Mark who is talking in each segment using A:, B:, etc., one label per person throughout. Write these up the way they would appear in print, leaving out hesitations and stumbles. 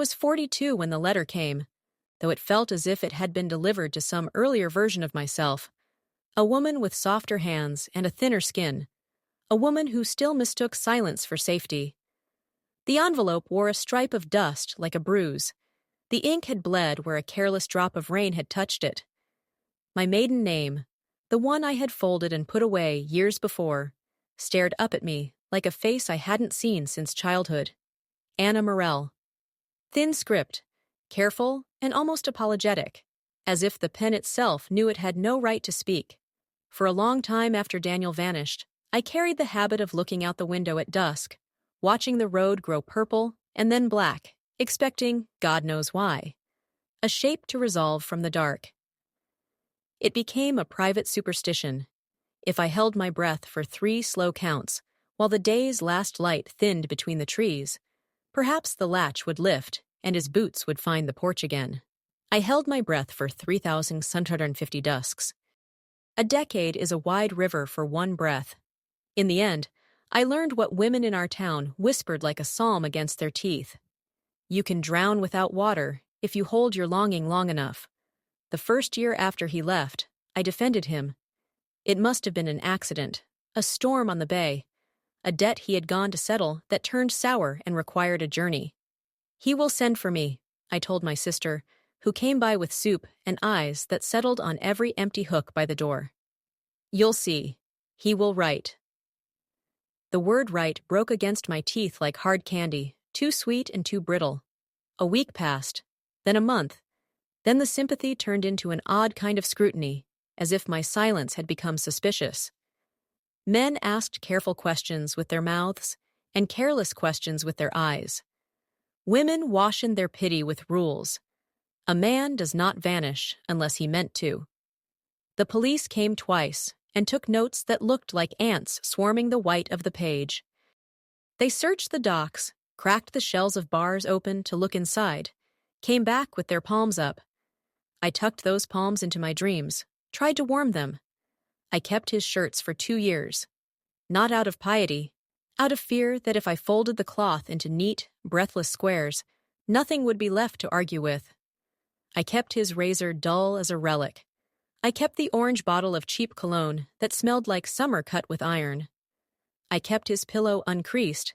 A: was 42 when the letter came, though it felt as if it had been delivered to some earlier version of myself. A woman with softer hands and a thinner skin. A woman who still mistook silence for safety. The envelope wore a stripe of dust like a bruise. The ink had bled where a careless drop of rain had touched it. My maiden name, the one I had folded and put away years before, stared up at me like a face I hadn't seen since childhood. Anna Morell. Thin script, careful and almost apologetic, as if the pen itself knew it had no right to speak. For a long time after Daniel vanished, I carried the habit of looking out the window at dusk, watching the road grow purple and then black, expecting, God knows why, a shape to resolve from the dark. It became a private superstition. If I held my breath for 3 slow counts, while the day's last light thinned between the trees, perhaps the latch would lift and his boots would find the porch again. I held my breath for 3,650 dusks. A decade is a wide river for one breath. In the end, I learned what women in our town whispered like a psalm against their teeth. You can drown without water if you hold your longing long enough. The first year after he left, I defended him. It must have been an accident, a storm on the bay, a debt he had gone to settle that turned sour and required a journey. He will send for me, I told my sister, who came by with soup and eyes that settled on every empty hook by the door. You'll see. He will write. The word write broke against my teeth like hard candy, too sweet and too brittle. A week passed, then a month. Then the sympathy turned into an odd kind of scrutiny, as if my silence had become suspicious. Men asked careful questions with their mouths and careless questions with their eyes. Women wash in their pity with rules. A man does not vanish unless he meant to. The police came twice and took notes that looked like ants swarming the white of the page. They searched the docks, cracked the shells of bars open to look inside, came back with their palms up. I tucked those palms into my dreams, tried to warm them. I kept his shirts for 2 years. Not out of piety, out of fear that if I folded the cloth into neat, breathless squares, nothing would be left to argue with. I kept his razor dull as a relic. I kept the orange bottle of cheap cologne that smelled like summer cut with iron. I kept his pillow uncreased,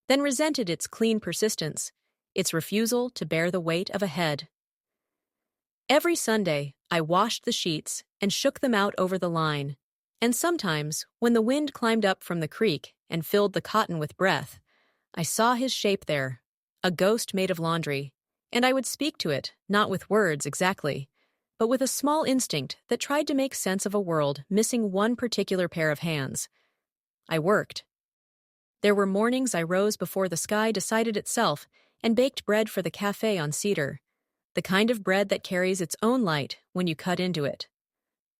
A: then resented its clean persistence, its refusal to bear the weight of a head. Every Sunday, I washed the sheets and shook them out over the line, and sometimes, when the wind climbed up from the creek and filled the cotton with breath, I saw his shape there, a ghost made of laundry, and I would speak to it, not with words exactly, but with a small instinct that tried to make sense of a world missing one particular pair of hands. I worked. There were mornings I rose before the sky decided itself and baked bread for the cafe on Cedar, the kind of bread that carries its own light when you cut into it.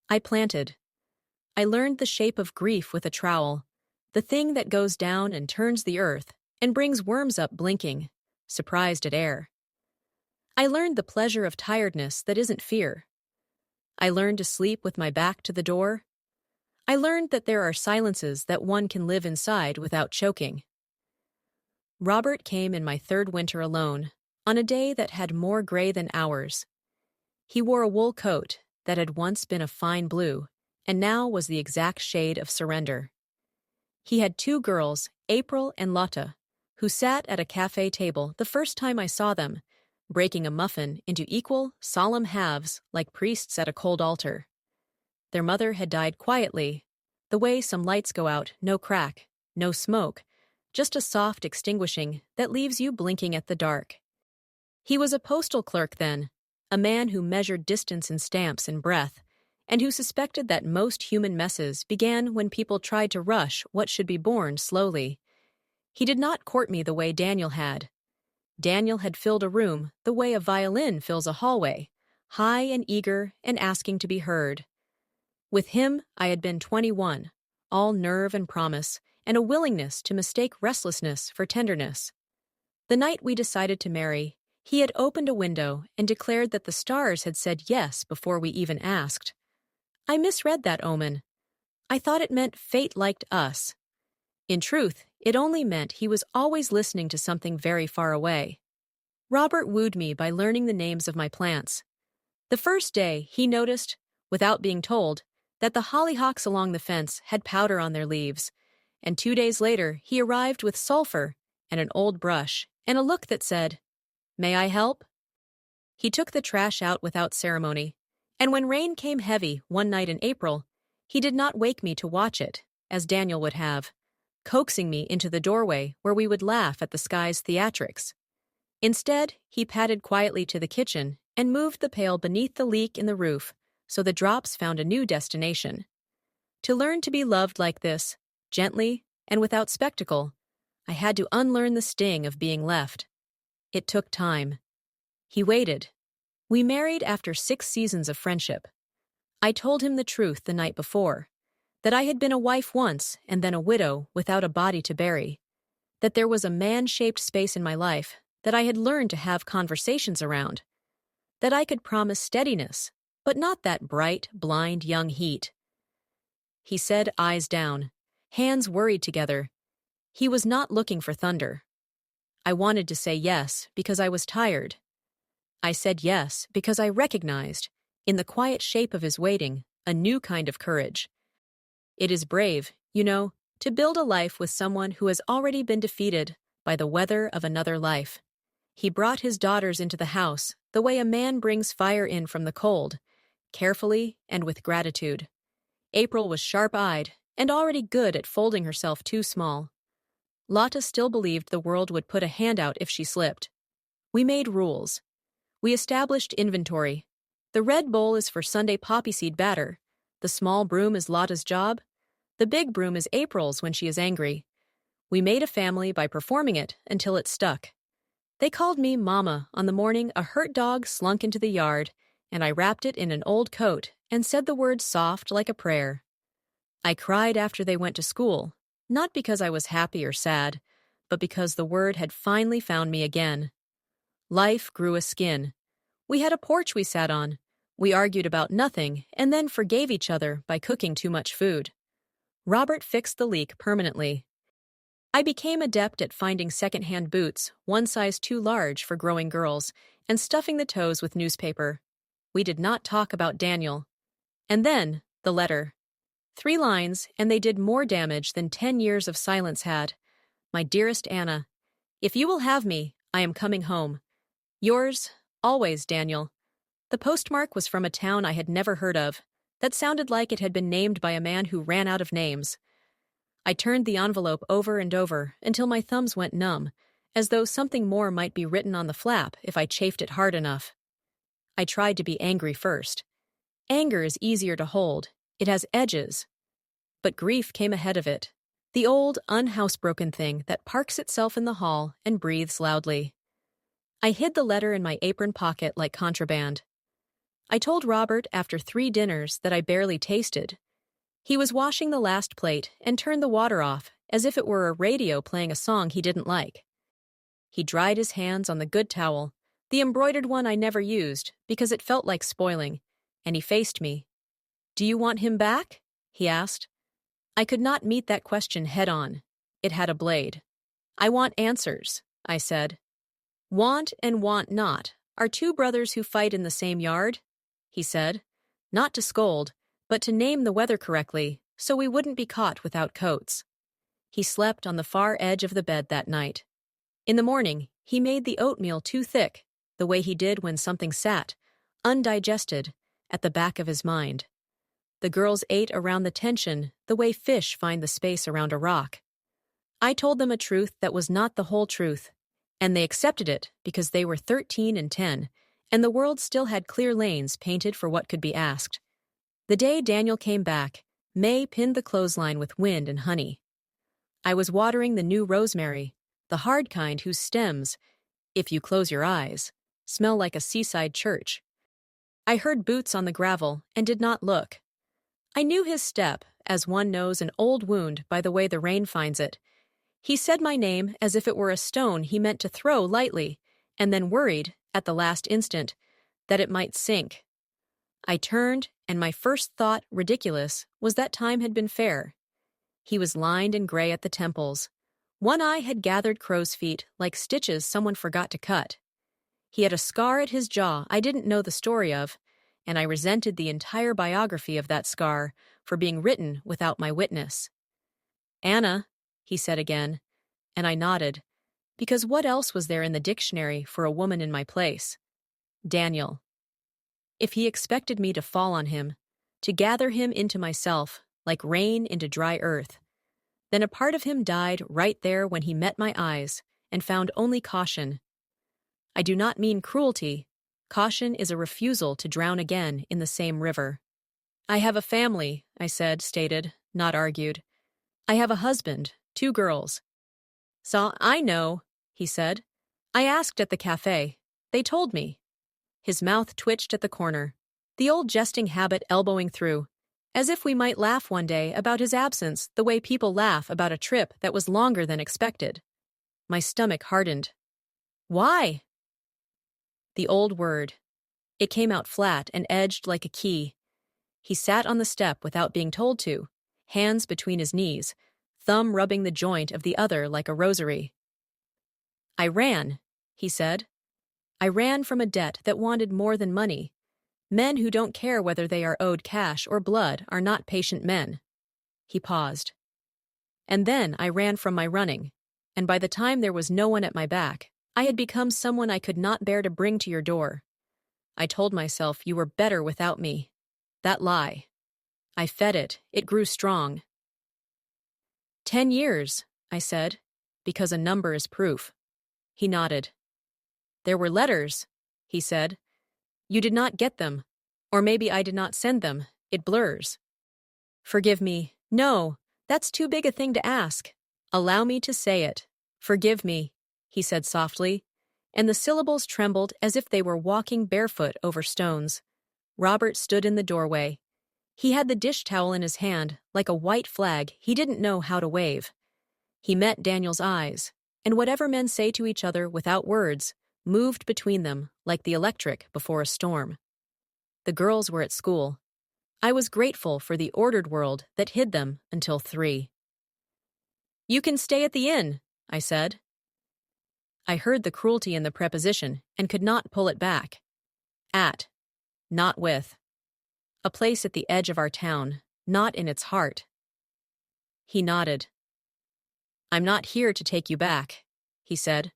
A: I planted. I learned the shape of grief with a trowel, the thing that goes down and turns the earth and brings worms up blinking, surprised at air. I learned the pleasure of tiredness that isn't fear. I learned to sleep with my back to the door. I learned that there are silences that one can live inside without choking. Robert came in my 3rd winter alone, on a day that had more gray than ours. He wore a wool coat that had once been a fine blue, and now was the exact shade of surrender. He had 2 girls, April and Lotta, who sat at a cafe table the first time I saw them, breaking a muffin into equal, solemn halves like priests at a cold altar. Their mother had died quietly, the way some lights go out, no crack, no smoke, just a soft extinguishing that leaves you blinking at the dark. He was a postal clerk then, a man who measured distance in stamps and breath, and who suspected that most human messes began when people tried to rush what should be born slowly. He did not court me the way Daniel had. Daniel had filled a room the way a violin fills a hallway, high and eager and asking to be heard. With him, I had been 21, all nerve and promise, and a willingness to mistake restlessness for tenderness. The night we decided to marry, he had opened a window and declared that the stars had said yes before we even asked. I misread that omen. I thought it meant fate liked us. In truth, it only meant he was always listening to something very far away. Robert wooed me by learning the names of my plants. The first day, he noticed, without being told, that the hollyhocks along the fence had powder on their leaves, and 2 days later he arrived with sulfur and an old brush and a look that said, "May I help?" He took the trash out without ceremony, and when rain came heavy one night in April, he did not wake me to watch it, as Daniel would have, coaxing me into the doorway where we would laugh at the sky's theatrics. Instead, he padded quietly to the kitchen and moved the pail beneath the leak in the roof so the drops found a new destination. To learn to be loved like this, gently and without spectacle, I had to unlearn the sting of being left. It took time. He waited. We married after 6 seasons of friendship. I told him the truth the night before, that I had been a wife once and then a widow without a body to bury, that there was a man-shaped space in my life that I had learned to have conversations around, that I could promise steadiness, but not that bright, blind young heat. He said, eyes down, hands worried together. He was not looking for thunder. I wanted to say yes because I was tired. I said yes because I recognized, in the quiet shape of his waiting, a new kind of courage. It is brave, you know, to build a life with someone who has already been defeated by the weather of another life. He brought his daughters into the house the way a man brings fire in from the cold, carefully and with gratitude. April was sharp-eyed and already good at folding herself too small. Lotta still believed the world would put a hand out if she slipped. We made rules. We established inventory. The red bowl is for Sunday poppy seed batter. The small broom is Lotta's job. The big broom is April's when she is angry. We made a family by performing it until it stuck. They called me Mama on the morning a hurt dog slunk into the yard, and I wrapped it in an old coat and said the words soft like a prayer. I cried after they went to school, not because I was happy or sad, but because the word had finally found me again. Life grew a skin. We had a porch we sat on. We argued about nothing and then forgave each other by cooking too much food. Robert fixed the leak permanently. I became adept at finding second-hand boots, one size too large for growing girls, and stuffing the toes with newspaper. We did not talk about Daniel. And then, the letter. 3 lines, and they did more damage than 10 years of silence had. My dearest Anna, if you will have me, I am coming home. Yours, always, Daniel. The postmark was from a town I had never heard of, that sounded like it had been named by a man who ran out of names. I turned the envelope over and over until my thumbs went numb, as though something more might be written on the flap if I chafed it hard enough. I tried to be angry first. Anger is easier to hold. It has edges. But grief came ahead of it, the old, unhousebroken thing that parks itself in the hall and breathes loudly. I hid the letter in my apron pocket like contraband. I told Robert after 3 dinners that I barely tasted. He was washing the last plate and turned the water off as if it were a radio playing a song he didn't like. He dried his hands on the good towel, the embroidered one I never used because it felt like spoiling, and he faced me. "Do you want him back?" he asked. I could not meet that question head-on. It had a blade. "I want answers," I said. "Want and want not are 2 brothers who fight in the same yard," he said, not to scold, but to name the weather correctly so we wouldn't be caught without coats. He slept on the far edge of the bed that night. In the morning, he made the oatmeal too thick, the way he did when something sat, undigested, at the back of his mind. The girls ate around the tension the way fish find the space around a rock. I told them a truth that was not the whole truth, and they accepted it because they were 13 and 10, and the world still had clear lanes painted for what could be asked. The day Daniel came back, May pinned the clothesline with wind and honey. I was watering the new rosemary, the hard kind whose stems, if you close your eyes, smell like a seaside church. I heard boots on the gravel and did not look. I knew his step, as one knows an old wound by the way the rain finds it. He said my name as if it were a stone he meant to throw lightly, and then worried, at the last instant, that it might sink. I turned, and my first thought, ridiculous, was that time had been fair. He was lined and gray at the temples. One eye had gathered crow's feet like stitches someone forgot to cut. He had a scar at his jaw I didn't know the story of, and I resented the entire biography of that scar for being written without my witness. Anna, he said again, and I nodded, because what else was there in the dictionary for a woman in my place? Daniel. If he expected me to fall on him, to gather him into myself, like rain into dry earth, then a part of him died right there when he met my eyes and found only caution. I do not mean cruelty. Caution is a refusal to drown again in the same river. I have a family, I said, stated, not argued. I have a husband, 2 girls. So I know, he said. I asked at the cafe. They told me. His mouth twitched at the corner, the old jesting habit elbowing through, as if we might laugh one day about his absence the way people laugh about a trip that was longer than expected. My stomach hardened. Why? The old word. It came out flat and edged like a key. He sat on the step without being told to, hands between his knees, thumb rubbing the joint of the other like a rosary. I ran, he said. I ran from a debt that wanted more than money. Men who don't care whether they are owed cash or blood are not patient men. He paused. And then I ran from my running, and by the time there was no one at my back, I had become someone I could not bear to bring to your door. I told myself you were better without me. That lie. I fed it. It grew strong. 10 years, I said, because a number is proof. He nodded. There were letters, he said. You did not get them. Or maybe I did not send them. It blurs. Forgive me. No, that's too big a thing to ask. Allow me to say it. Forgive me, he said softly, and the syllables trembled as if they were walking barefoot over stones. Robert stood in the doorway. He had the dish towel in his hand, like a white flag he didn't know how to wave. He met Daniel's eyes, and whatever men say to each other without words moved between them like the electric before a storm. The girls were at school. I was grateful for the ordered world that hid them until 3. You can stay at the inn, I said. I heard the cruelty in the preposition and could not pull it back. At, not with. A place at the edge of our town, not in its heart. He nodded. I'm not here to take you back, he said.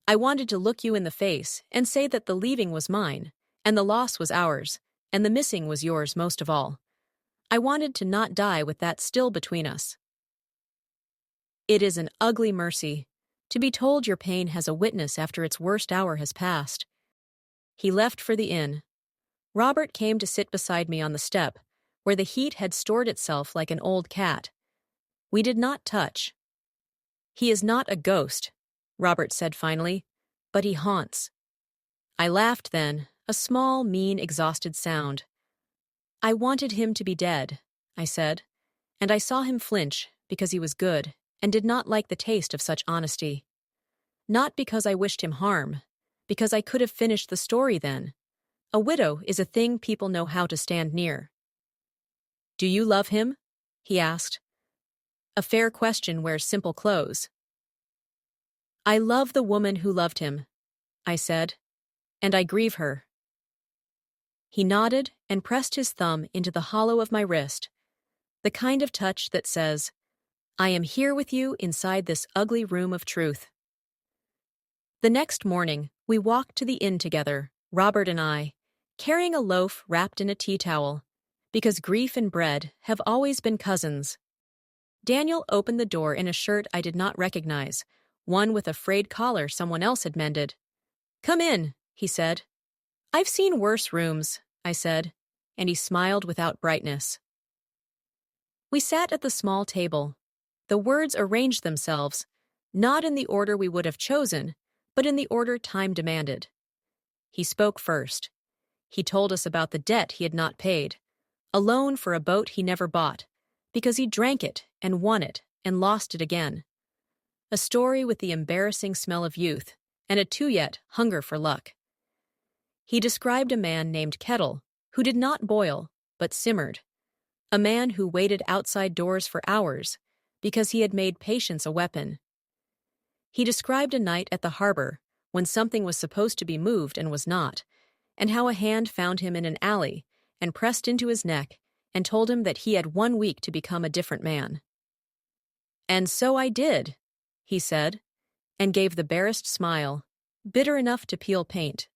A: I wanted to look you in the face and say that the leaving was mine, and the loss was ours, and the missing was yours most of all. I wanted to not die with that still between us. It is an ugly mercy, to be told your pain has a witness after its worst hour has passed. He left for the inn. Robert came to sit beside me on the step, where the heat had stored itself like an old cat. We did not touch. He is not a ghost, Robert said finally, but he haunts. I laughed then, a small, mean, exhausted sound. I wanted him to be dead, I said, and I saw him flinch because he was good and did not like the taste of such honesty. Not because I wished him harm, because I could have finished the story then. A widow is a thing people know how to stand near. Do you love him? He asked. A fair question wears simple clothes. I love the woman who loved him, I said, and I grieve her. He nodded and pressed his thumb into the hollow of my wrist, the kind of touch that says, I am here with you inside this ugly room of truth. The next morning, we walked to the inn together, Robert and I, carrying a loaf wrapped in a tea towel, because grief and bread have always been cousins. Daniel opened the door in a shirt I did not recognize, one with a frayed collar someone else had mended. Come in, he said. I've seen worse rooms, I said, and he smiled without brightness. We sat at the small table. The words arranged themselves, not in the order we would have chosen, but in the order time demanded. He spoke first. He told us about the debt he had not paid, a loan for a boat he never bought, because he drank it and won it and lost it again. A story with the embarrassing smell of youth and a too-yet hunger for luck. He described a man named Kettle who did not boil, but simmered. A man who waited outside doors for hours because he had made patience a weapon. He described a night at the harbor when something was supposed to be moved and was not, and how a hand found him in an alley and pressed into his neck and told him that he had 1 week to become a different man. "And so I did," he said, and gave the barest smile, bitter enough to peel paint.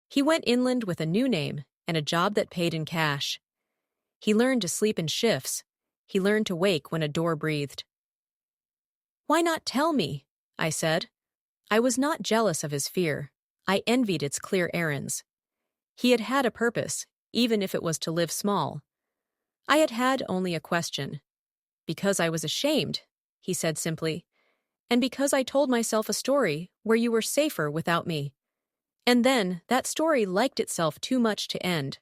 A: He went inland with a new name and a job that paid in cash. He learned to sleep in shifts. He learned to wake when a door breathed. "Why not tell me?" I said. I was not jealous of his fear. I envied its clear errands. He had had a purpose, even if it was to live small. I had had only a question. "Because I was ashamed," he said simply, "and because I told myself a story where you were safer without me. And then that story liked itself too much to end."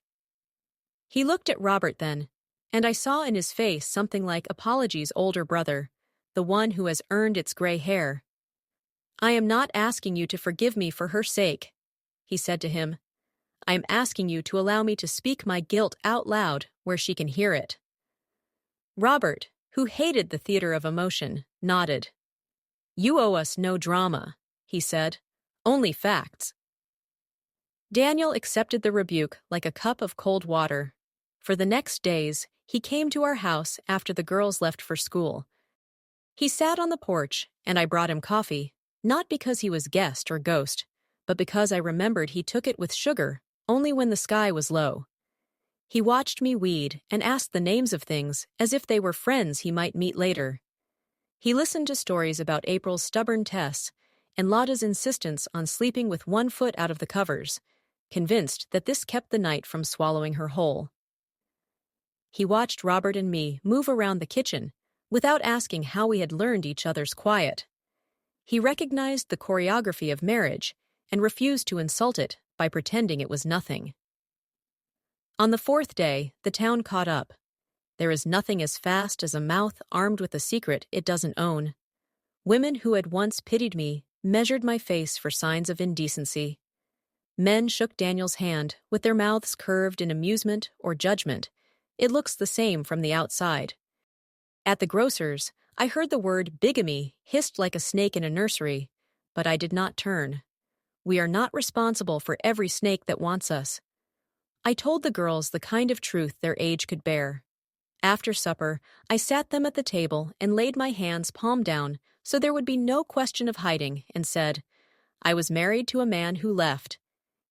A: He looked at Robert then, and I saw in his face something like Apology's older brother, the one who has earned its gray hair. "I am not asking you to forgive me for her sake," he said to him. "I am asking you to allow me to speak my guilt out loud where she can hear it." Robert, who hated the theater of emotion, nodded. "You owe us no drama," he said, "only facts." Daniel accepted the rebuke like a cup of cold water. For the next days, he came to our house after the girls left for school. He sat on the porch, and I brought him coffee, not because he was guest or ghost, but because I remembered he took it with sugar only when the sky was low. He watched me weed and asked the names of things as if they were friends he might meet later. He listened to stories about April's stubborn tests and Lotta's insistence on sleeping with 1 foot out of the covers, convinced that this kept the night from swallowing her whole. He watched Robert and me move around the kitchen without asking how we had learned each other's quiet. He recognized the choreography of marriage and refused to insult it by pretending it was nothing. On the 4th day, the town caught up. There is nothing as fast as a mouth armed with a secret it doesn't own. Women who had once pitied me measured my face for signs of indecency. Men shook Daniel's hand with their mouths curved in amusement or judgment. It looks the same from the outside. At the grocer's, I heard the word bigamy hissed like a snake in a nursery, but I did not turn. We are not responsible for every snake that wants us. I told the girls the kind of truth their age could bear. After supper, I sat them at the table and laid my hands palm down so there would be no question of hiding and said, "I was married to a man who left.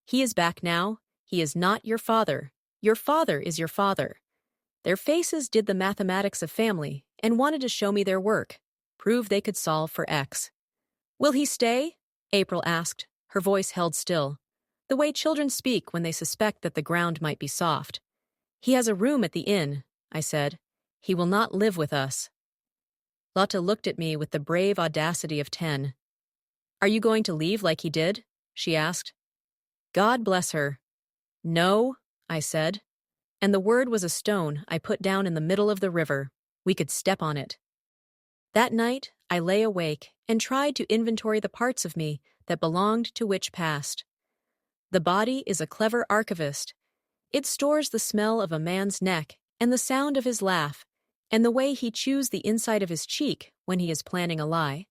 A: He is back now. He is not your father. Your father is your father." Their faces did the mathematics of family and wanted to show me their work, prove they could solve for X. "Will he stay?" April asked, her voice held still, the way children speak when they suspect that the ground might be soft. "He has a room at the inn," I said. "He will not live with us." Lotta looked at me with the brave audacity of 10. "Are you going to leave like he did?" she asked. God bless her. "No," I said, and the word was a stone I put down in the middle of the river. We could step on it. That night, I lay awake and tried to inventory the parts of me that belonged to which past. The body is a clever archivist. It stores the smell of a man's neck and the sound of his laugh and the way he chews the inside of his cheek when he is planning a lie.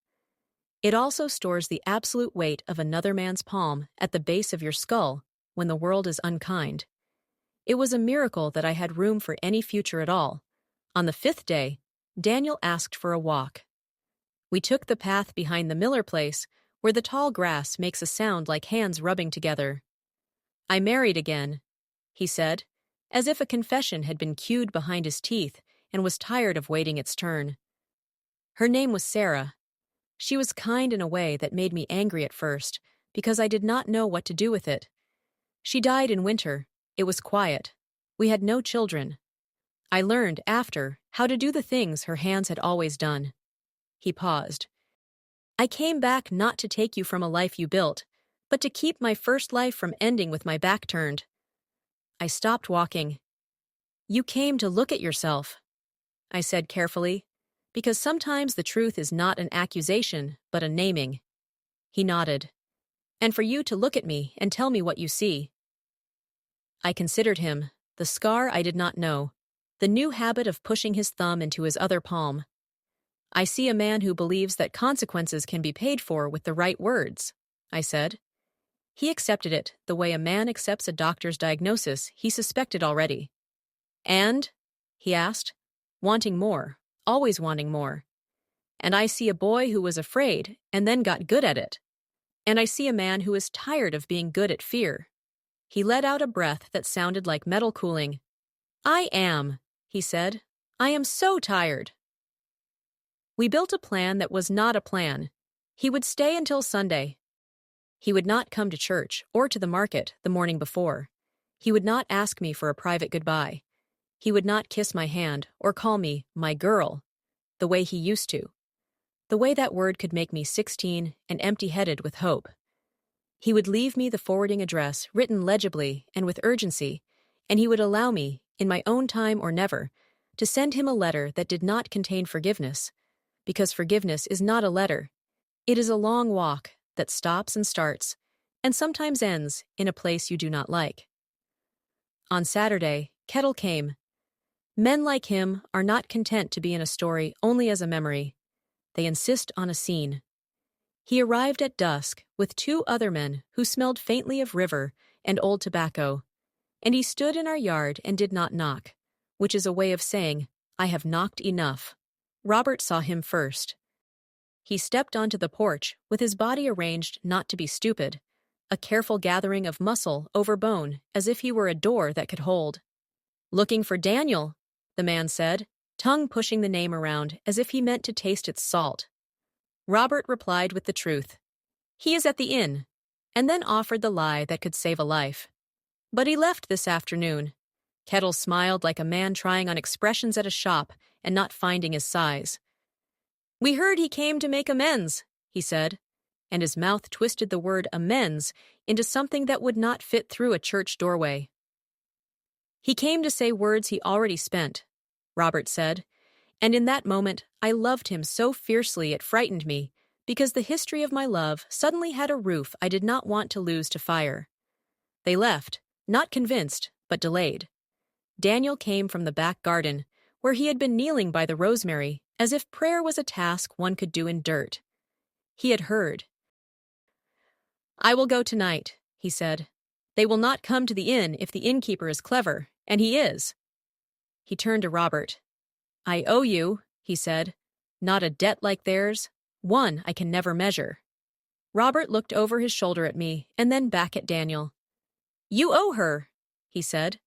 A: It also stores the absolute weight of another man's palm at the base of your skull when the world is unkind. It was a miracle that I had room for any future at all. On the 5th day, Daniel asked for a walk. We took the path behind the Miller place, where the tall grass makes a sound like hands rubbing together. "I married again," he said, as if a confession had been cued behind his teeth and was tired of waiting its turn. Her name was Sarah. She was kind in a way that made me angry at first, because I did not know what to do with it. She died in winter. It was quiet. We had no children. I learned, after, how to do the things her hands had always done. He paused. "I came back not to take you from a life you built, but to keep my first life from ending with my back turned." I stopped walking. "You came to look at yourself," I said carefully, because sometimes the truth is not an accusation, but a naming. He nodded. "And for you to look at me and tell me what you see." I considered him, the scar I did not know, the new habit of pushing his thumb into his other palm. "I see a man who believes that consequences can be paid for with the right words," I said. He accepted it the way a man accepts a doctor's diagnosis he suspected already. And? He asked, wanting more, always wanting more. And I see a boy who was afraid and then got good at it. And I see a man who is tired of being good at fear. He let out a breath that sounded like metal cooling. I am, he said. I am so tired. We built a plan that was not a plan. He would stay until Sunday. He would not come to church or to the market the morning before. He would not ask me for a private goodbye. He would not kiss my hand or call me my girl, the way he used to. The way that word could make me 16 and empty-headed with hope. He would leave me the forwarding address written legibly and with urgency, and he would allow me, in my own time or never, to send him a letter that did not contain forgiveness, because forgiveness is not a letter. It is a long walk that stops and starts, and sometimes ends in a place you do not like. On Saturday, Kettle came. Men like him are not content to be in a story only as a memory. They insist on a scene. He arrived at dusk with 2 other men who smelled faintly of river and old tobacco, and he stood in our yard and did not knock, which is a way of saying, I have knocked enough. Robert saw him first. He stepped onto the porch with his body arranged not to be stupid, a careful gathering of muscle over bone as if he were a door that could hold. Looking for Daniel, the man said, tongue pushing the name around as if he meant to taste its salt. Robert replied with the truth. He is at the inn, and then offered the lie that could save a life. But he left this afternoon. Kettle smiled like a man trying on expressions at a shop and not finding his size. We heard he came to make amends, he said, and his mouth twisted the word amends into something that would not fit through a church doorway. He came to say words he already spent, Robert said, and in that moment I loved him so fiercely it frightened me, because the history of my love suddenly had a roof I did not want to lose to fire. They left, not convinced, but delayed. Daniel came from the back garden, where he had been kneeling by the rosemary, as if prayer was a task one could do in dirt. He had heard. I will go tonight, he said. They will not come to the inn if the innkeeper is clever, and he is. He turned to Robert. I owe you, he said, not a debt like theirs, one I can never measure. Robert looked over his shoulder at me and then back at Daniel. You owe her, he said,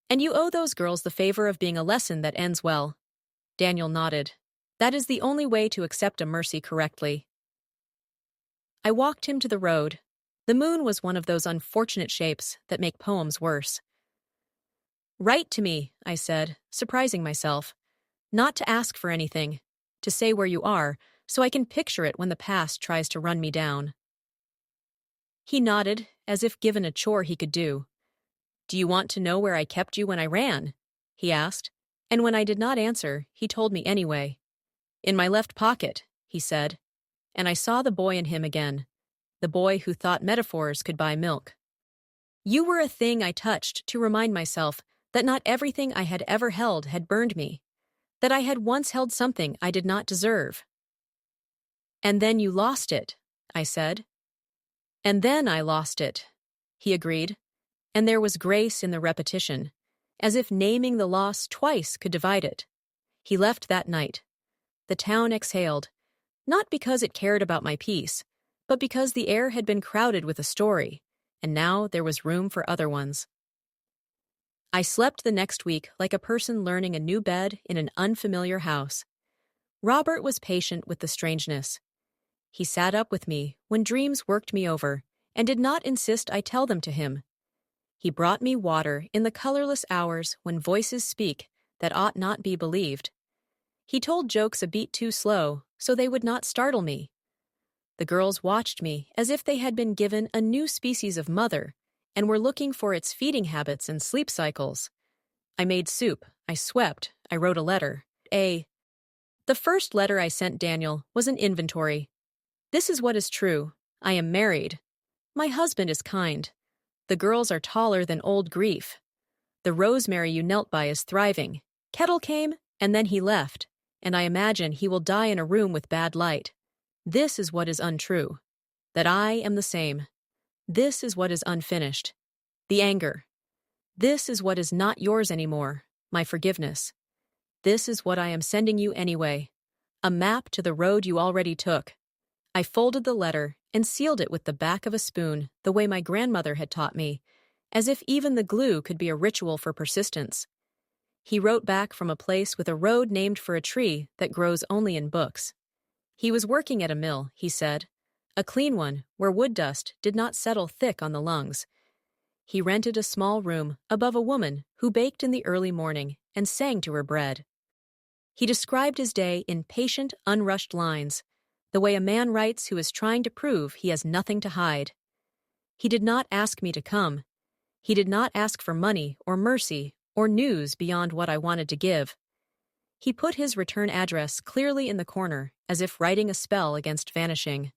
A: and you owe those girls the favor of being a lesson that ends well. Daniel nodded. That is the only way to accept a mercy correctly. I walked him to the road. The moon was one of those unfortunate shapes that make poems worse. Write to me, I said, surprising myself. Not to ask for anything, to say where you are, so I can picture it when the past tries to run me down. He nodded, as if given a chore he could do. Do you want to know where I kept you when I ran? He asked, and when I did not answer, he told me anyway. In my left pocket, he said, and I saw the boy in him again, the boy who thought metaphors could buy milk. You were a thing I touched to remind myself that not everything I had ever held had burned me, that I had once held something I did not deserve. And then you lost it, I said. And then I lost it, he agreed, and there was grace in the repetition, as if naming the loss twice could divide it. He left that night. The town exhaled, not because it cared about my peace, but because the air had been crowded with a story, and now there was room for other ones. I slept the next week like a person learning a new bed in an unfamiliar house. Robert was patient with the strangeness. He sat up with me when dreams worked me over and did not insist I tell them to him. He brought me water in the colorless hours when voices speak that ought not be believed. He told jokes a beat too slow so they would not startle me. The girls watched me as if they had been given a new species of mother and were looking for its feeding habits and sleep cycles. I made soup, I swept, I wrote a letter. The first letter I sent Daniel was an inventory. This is what is true. I am married. My husband is kind. The girls are taller than old grief. The rosemary you knelt by is thriving. Kettle came, and then he left, and I imagine he will die in a room with bad light. This is what is untrue. That I am the same. This is what is unfinished. The anger. This is what is not yours anymore. My forgiveness. This is what I am sending you anyway. A map to the road you already took. I folded the letter and sealed it with the back of a spoon, the way my grandmother had taught me, as if even the glue could be a ritual for persistence. He wrote back from a place with a road named for a tree that grows only in books. He was working at a mill, he said, a clean one where wood dust did not settle thick on the lungs. He rented a small room above a woman who baked in the early morning and sang to her bread. He described his day in patient, unrushed lines, the way a man writes who is trying to prove he has nothing to hide. He did not ask me to come. He did not ask for money or mercy or news beyond what I wanted to give. He put his return address clearly in the corner, as if writing a spell against vanishing.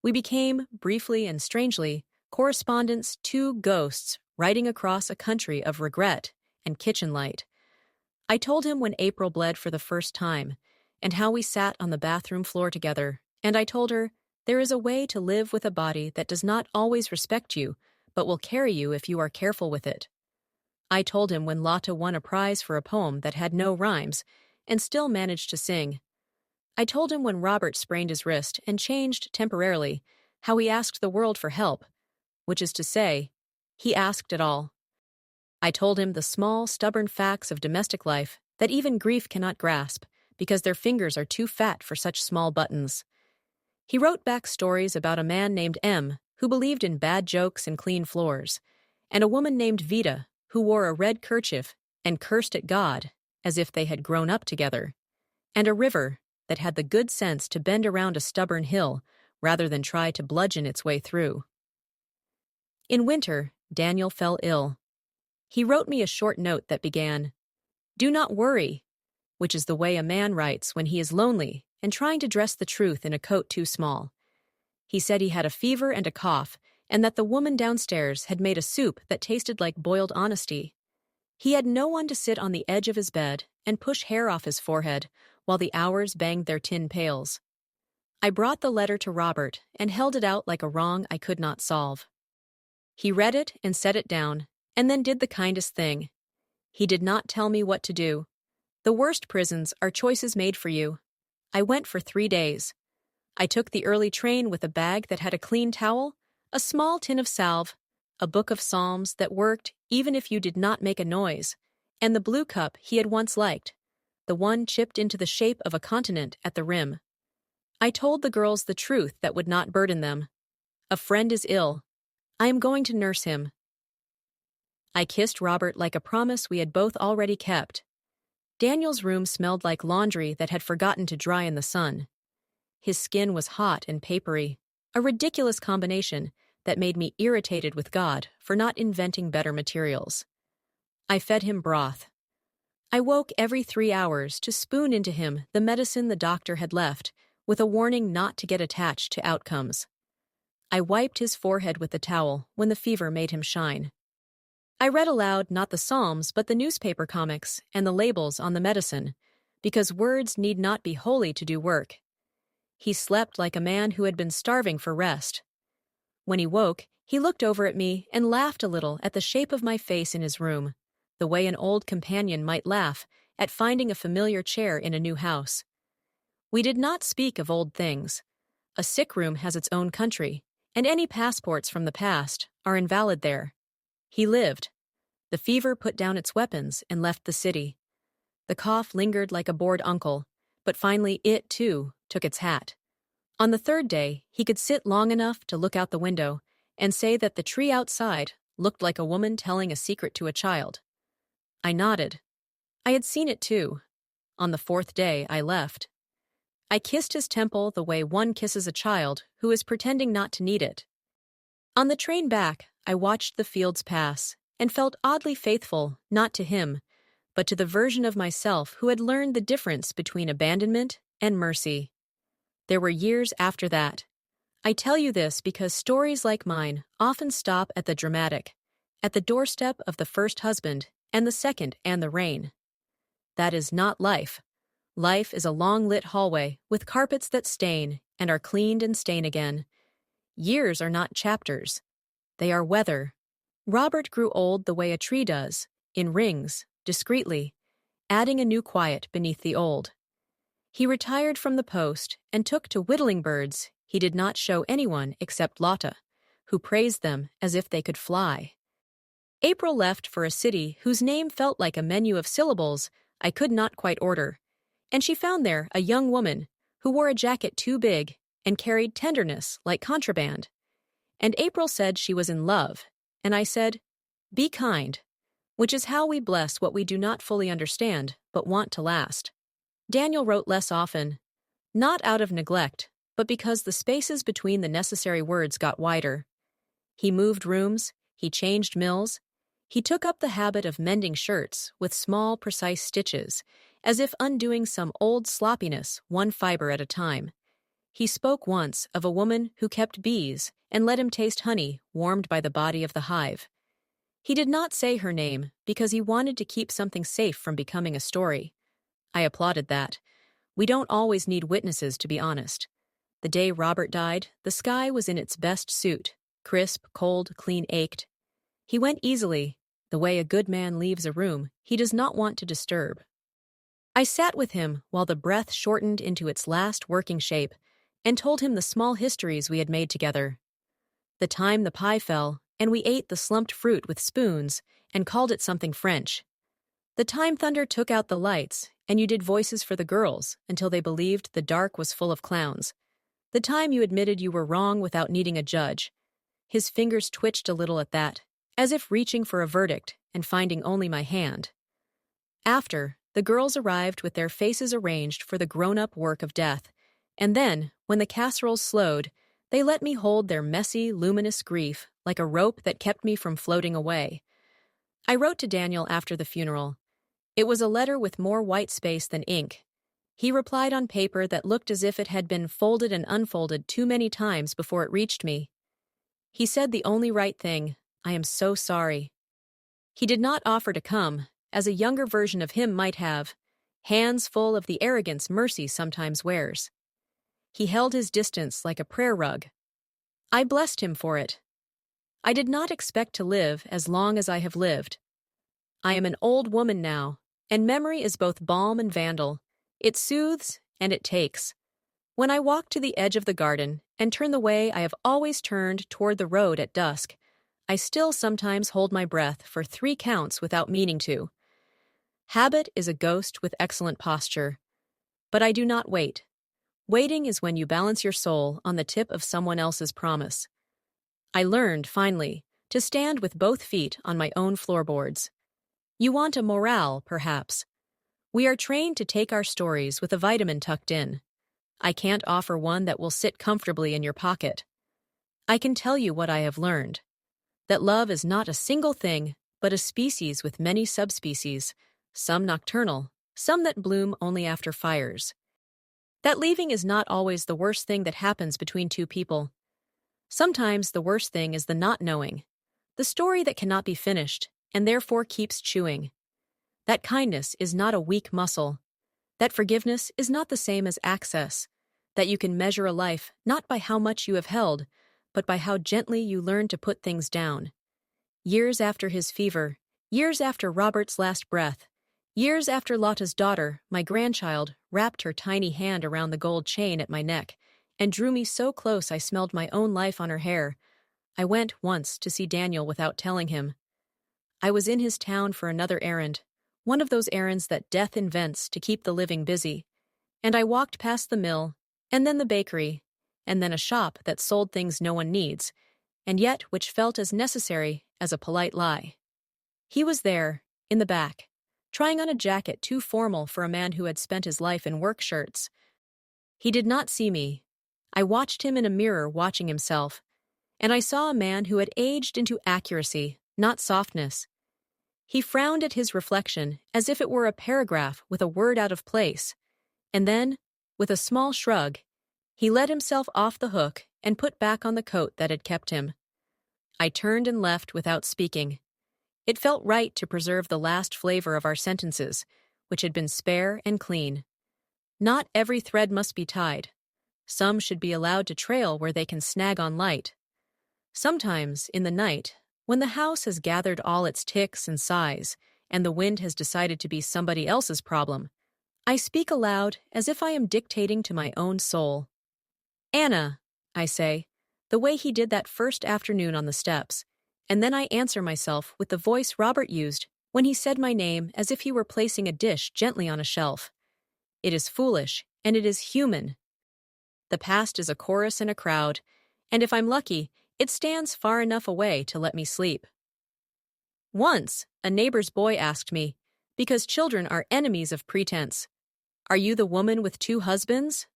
A: We became, briefly and strangely, correspondents, two ghosts riding across a country of regret and kitchen light. I told him when April bled for the first time, and how we sat on the bathroom floor together, and I told her, there is a way to live with a body that does not always respect you, but will carry you if you are careful with it. I told him when Lotta won a prize for a poem that had no rhymes, and still managed to sing. I told him when Robert sprained his wrist and changed temporarily, how he asked the world for help, which is to say, he asked it all. I told him the small, stubborn facts of domestic life that even grief cannot grasp, because their fingers are too fat for such small buttons. He wrote back stories about a man named M, who believed in bad jokes and clean floors, and a woman named Vita, who wore a red kerchief and cursed at God, as if they had grown up together, and a river that had the good sense to bend around a stubborn hill rather than try to bludgeon its way through. In winter, Daniel fell ill. He wrote me a short note that began, "Do not worry," which is the way a man writes when he is lonely and trying to dress the truth in a coat too small. He said he had a fever and a cough, and that the woman downstairs had made a soup that tasted like boiled honesty. He had no one to sit on the edge of his bed and push hair off his forehead while the hours banged their tin pails. I brought the letter to Robert and held it out like a wrong I could not solve. He read it and set it down, and then did the kindest thing. He did not tell me what to do. The worst prisons are choices made for you. I went for 3 days. I took the early train with a bag that had a clean towel, a small tin of salve, a book of psalms that worked even if you did not make a noise, and the blue cup he had once liked, the one chipped into the shape of a continent at the rim. I told the girls the truth that would not burden them. A friend is ill. I am going to nurse him. I kissed Robert like a promise we had both already kept. Daniel's room smelled like laundry that had forgotten to dry in the sun. His skin was hot and papery, a ridiculous combination that made me irritated with God for not inventing better materials. I fed him broth. I woke every 3 hours to spoon into him the medicine the doctor had left, with a warning not to get attached to outcomes. I wiped his forehead with the towel when the fever made him shine. I read aloud not the Psalms but the newspaper comics and the labels on the medicine, because words need not be holy to do work. He slept like a man who had been starving for rest. When he woke, he looked over at me and laughed a little at the shape of my face in his room, the way an old companion might laugh at finding a familiar chair in a new house. We did not speak of old things. A sick room has its own country, and any passports from the past are invalid there. He lived. The fever put down its weapons and left the city. The cough lingered like a bored uncle, but finally it, too, took its hat. On the 3rd day, he could sit long enough to look out the window and say that the tree outside looked like a woman telling a secret to a child. I nodded. I had seen it, too. On the 4th day, I left. I kissed his temple the way one kisses a child who is pretending not to need it. On the train back, I watched the fields pass and felt oddly faithful, not to him, but to the version of myself who had learned the difference between abandonment and mercy. There were years after that. I tell you this because stories like mine often stop at the dramatic, at the doorstep of the first husband and the second and the rain. That is not life. Life is a long lit hallway with carpets that stain and are cleaned and stain again. Years are not chapters. They are weather. Robert grew old the way a tree does, in rings, discreetly, adding a new quiet beneath the old. He retired from the post and took to whittling birds he did not show anyone except Lotta, who praised them as if they could fly. April left for a city whose name felt like a menu of syllables I could not quite order, and she found there a young woman who wore a jacket too big and carried tenderness like contraband. And April said she was in love, and I said, "Be kind," which is how we bless what we do not fully understand but want to last. Daniel wrote less often, not out of neglect, but because the spaces between the necessary words got wider. He moved rooms, he changed mills, he took up the habit of mending shirts with small, precise stitches, as if undoing some old sloppiness one fiber at a time. He spoke once of a woman who kept bees and let him taste honey warmed by the body of the hive. He did not say her name because he wanted to keep something safe from becoming a story. I applauded that. We don't always need witnesses to be honest. The day Robert died, the sky was in its best suit, crisp, cold, clean ached. He went easily, the way a good man leaves a room he does not want to disturb. I sat with him while the breath shortened into its last working shape and told him the small histories we had made together. The time the pie fell, and we ate the slumped fruit with spoons and called it something French. The time thunder took out the lights, and you did voices for the girls until they believed the dark was full of clowns. The time you admitted you were wrong without needing a judge. His fingers twitched a little at that, as if reaching for a verdict and finding only my hand. After, the girls arrived with their faces arranged for the grown-up work of death, and then, when the casseroles slowed, they let me hold their messy, luminous grief like a rope that kept me from floating away. I wrote to Daniel after the funeral. It was a letter with more white space than ink. He replied on paper that looked as if it had been folded and unfolded too many times before it reached me. He said the only right thing, "I am so sorry." He did not offer to come, as a younger version of him might have, hands full of the arrogance mercy sometimes wears. He held his distance like a prayer rug. I blessed him for it. I did not expect to live as long as I have lived. I am an old woman now, and memory is both balm and vandal. It soothes and it takes. When I walk to the edge of the garden and turn the way I have always turned toward the road at dusk, I still sometimes hold my breath for 3 counts without meaning to. Habit is a ghost with excellent posture. But I do not wait. Waiting is when you balance your soul on the tip of someone else's promise. I learned, finally, to stand with both feet on my own floorboards. You want a morale, perhaps. We are trained to take our stories with a vitamin tucked in. I can't offer one that will sit comfortably in your pocket. I can tell you what I have learned. That love is not a single thing, but a species with many subspecies, some nocturnal, some that bloom only after fires. That leaving is not always the worst thing that happens between two people. Sometimes the worst thing is the not knowing, the story that cannot be finished, and therefore keeps chewing. That kindness is not a weak muscle. That forgiveness is not the same as access. That you can measure a life not by how much you have held, but by how gently you learn to put things down. Years after his fever, years after Robert's last breath, years after Lotta's daughter, my grandchild, wrapped her tiny hand around the gold chain at my neck and drew me so close I smelled my own life on her hair, I went once to see Daniel without telling him. I was in his town for another errand, one of those errands that death invents to keep the living busy, and I walked past the mill, and then the bakery, and then a shop that sold things no one needs, and yet which felt as necessary as a polite lie. He was there, in the back, trying on a jacket too formal for a man who had spent his life in work shirts. He did not see me. I watched him in a mirror watching himself, and I saw a man who had aged into accuracy, not softness. He frowned at his reflection as if it were a paragraph with a word out of place, and then, with a small shrug, he let himself off the hook and put back on the coat that had kept him. I turned and left without speaking. It felt right to preserve the last flavor of our sentences, which had been spare and clean. Not every thread must be tied. Some should be allowed to trail where they can snag on light. Sometimes, in the night, when the house has gathered all its ticks and sighs, and the wind has decided to be somebody else's problem, I speak aloud as if I am dictating to my own soul. Anna, I say, the way he did that first afternoon on the steps, and then I answer myself with the voice Robert used when he said my name as if he were placing a dish gently on a shelf. It is foolish, and it is human. The past is a chorus and a crowd, and if I'm lucky, it stands far enough away to let me sleep. Once, a neighbor's boy asked me, because children are enemies of pretense, "Are you the woman with 2 husbands?"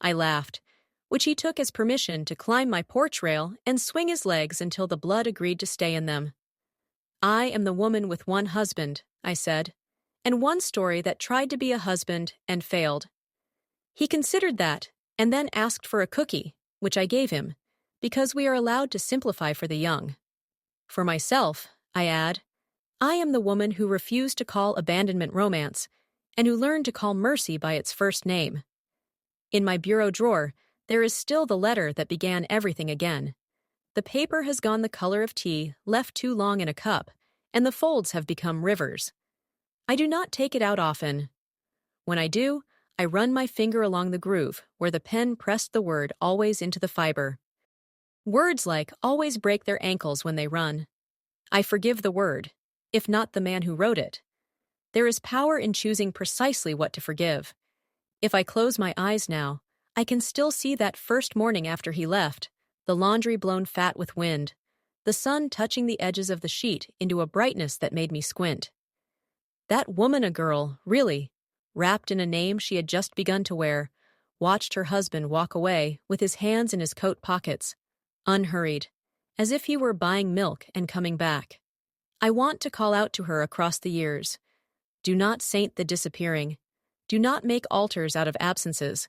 A: I laughed, which he took as permission to climb my porch rail and swing his legs until the blood agreed to stay in them. I am the woman with 1 husband, I said, and one story that tried to be a husband and failed. He considered that, and then asked for a cookie, which I gave him, because we are allowed to simplify for the young. For myself, I add, I am the woman who refused to call abandonment romance, and who learned to call mercy by its first name. In my bureau drawer, there is still the letter that began everything again. The paper has gone the color of tea left too long in a cup, and the folds have become rivers. I do not take it out often. When I do, I run my finger along the groove where the pen pressed the word always into the fiber. Words like always break their ankles when they run. I forgive the word, if not the man who wrote it. There is power in choosing precisely what to forgive. If I close my eyes now, I can still see that first morning after he left, the laundry blown fat with wind, the sun touching the edges of the sheet into a brightness that made me squint. That woman, a girl, really, wrapped in a name she had just begun to wear, watched her husband walk away with his hands in his coat pockets, unhurried, as if he were buying milk and coming back. I want to call out to her across the years, do not saint the disappearing, do not make altars out of absences,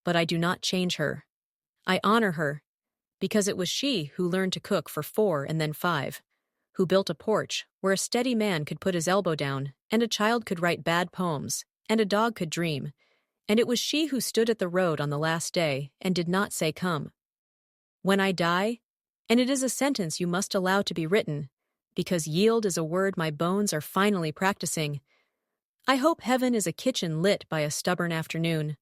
A: but I do not change her. I honor her, because it was she who learned to cook for 4 and then 5, who built a porch where a steady man could put his elbow down, and a child could write bad poems, and a dog could dream, and it was she who stood at the road on the last day and did not say come. When I die, and it is a sentence you must allow to be written, because yield is a word my bones are finally practicing, I hope heaven is a kitchen lit by a stubborn afternoon.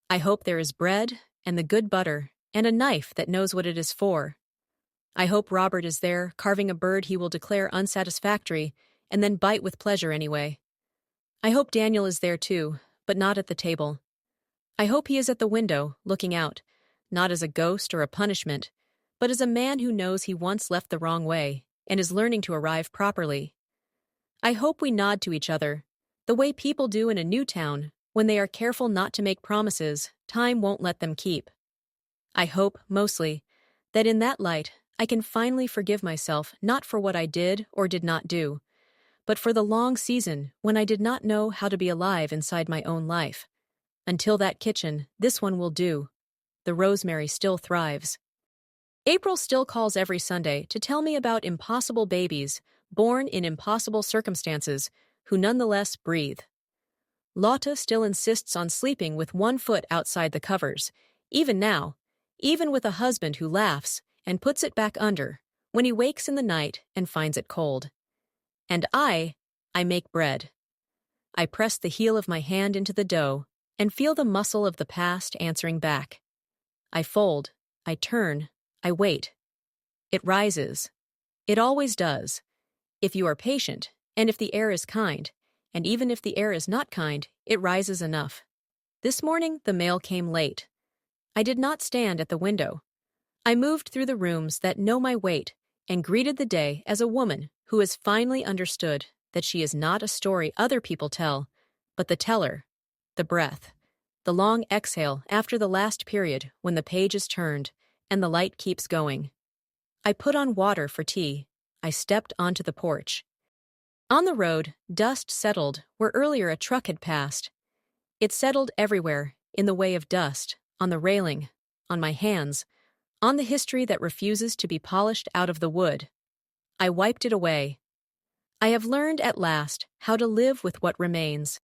A: I hope there is bread, and the good butter, and a knife that knows what it is for. I hope Robert is there, carving a bird he will declare unsatisfactory, and then bite with pleasure anyway. I hope Daniel is there too, but not at the table. I hope he is at the window, looking out, not as a ghost or a punishment, but as a man who knows he once left the wrong way, and is learning to arrive properly. I hope we nod to each other, the way people do in a new town, when they are careful not to make promises time won't let them keep. I hope, mostly, that in that light I can finally forgive myself not for what I did or did not do, but for the long season when I did not know how to be alive inside my own life. Until that kitchen, this one will do. The rosemary still thrives. April still calls every Sunday to tell me about impossible babies born in impossible circumstances who nonetheless breathe. Lotta still insists on sleeping with 1 foot outside the covers, even now, even with a husband who laughs and puts it back under when he wakes in the night and finds it cold. And I make bread. I press the heel of my hand into the dough and feel the muscle of the past answering back. I fold, I turn, I wait. It rises. It always does. If you are patient, and if the air is kind, and even if the air is not kind, it rises enough. This morning, the mail came late. I did not stand at the window. I moved through the rooms that know my weight and greeted the day as a woman who has finally understood that she is not a story other people tell, but the teller, the breath, the long exhale after the last period when the page is turned and the light keeps going. I put on water for tea. I stepped onto the porch. On the road, dust settled where earlier a truck had passed. It settled everywhere, in the way of dust, on the railing, on my hands, on the history that refuses to be polished out of the wood. I wiped it away. I have learned at last how to live with what remains.